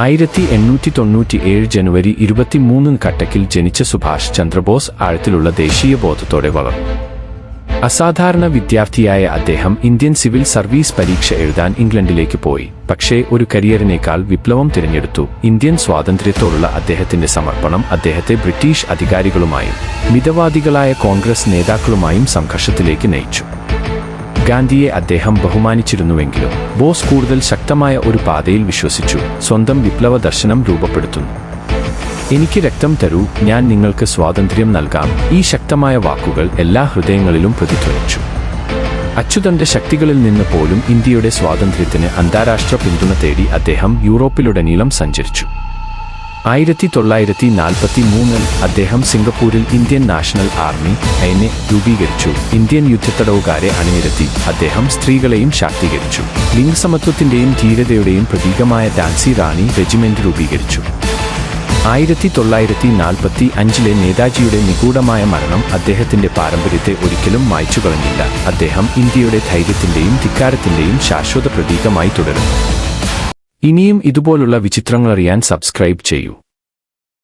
1897 ജനുവരി 23 കട്ടക്കിൽ ജനിച്ച സുഭാഷ് ചന്ദ്രബോസ് ആഴത്തിലുള്ള ദേശീയ ബോധത്തോടെ വളർന്നു. അസാധാരണ വിദ്യാർത്ഥിയായ അദ്ദേഹം ഇന്ത്യൻ സിവിൽ സർവീസ് പരീക്ഷ എഴുതാൻ ഇംഗ്ലണ്ടിലേക്ക് പോയി. പക്ഷേ ഒരു കരിയറിനേക്കാൾ വിപ്ലവം തിരഞ്ഞെടുത്തു. ഇന്ത്യൻ സ്വാതന്ത്ര്യത്തോടുള്ള അദ്ദേഹത്തിന്റെ സമർപ്പണം അദ്ദേഹത്തെ ബ്രിട്ടീഷ് അധികാരികളുമായും മിതവാദികളായ കോൺഗ്രസ് നേതാക്കളുമായും സംഘർഷത്തിലേക്ക് നയിച്ചു. ഗാന്ധിയെ അദ്ദേഹം ബഹുമാനിച്ചിരുന്നുവെങ്കിലും ബോസ് കൂടുതൽ ശക്തമായ ഒരു പാതയിൽ വിശ്വസിച്ചു. സ്വന്തം വിപ്ലവ ദർശനം രൂപപ്പെടുത്തുന്നു. എനിക്ക് രക്തം തരൂ, ഞാൻ നിങ്ങൾക്ക് സ്വാതന്ത്ര്യം നൽകാം. ഈ ശക്തമായ വാക്കുകൾ എല്ലാ ഹൃദയങ്ങളിലും പ്രതിധ്വനിച്ചു. അച്യുതന്റെ ശക്തികളിൽ നിന്ന് പോലും ഇന്ത്യയുടെ സ്വാതന്ത്ര്യത്തിന് അന്താരാഷ്ട്ര പിന്തുണ തേടി അദ്ദേഹം യൂറോപ്പിലുടനീളം സഞ്ചരിച്ചു. 1943 അദ്ദേഹം സിംഗപ്പൂരിൽ ഇന്ത്യൻ നാഷണൽ ആർമി ഐനെ രൂപീകരിച്ചു. ഇന്ത്യൻ യുദ്ധത്തടവുകാരെ അണിനിരത്തി അദ്ദേഹം സ്ത്രീകളെയും ശാക്തീകരിച്ചു. ലിംഗസമത്വത്തിന്റെയും ധീരതയുടെയും പ്രതീകമായ ഝാൻസി റാണി റെജിമെന്റ് രൂപീകരിച്ചു. 1945 നേതാജിയുടെ നിഗൂഢമായ മരണം അദ്ദേഹത്തിന്റെ പാരമ്പര്യത്തെ ഒരിക്കലും മായ്ച്ചുകളഞ്ഞില്ല. അദ്ദേഹം ഇന്ത്യയുടെ ധൈര്യത്തിന്റെയും ധിക്കാരത്തിന്റെയും ശാശ്വത പ്രതീകമായി തുടരുന്നു. ഇനിയും ഇതുപോലുള്ള വിചിത്രങ്ങളറിയാൻ സബ്സ്ക്രൈബ് ചെയ്യൂ.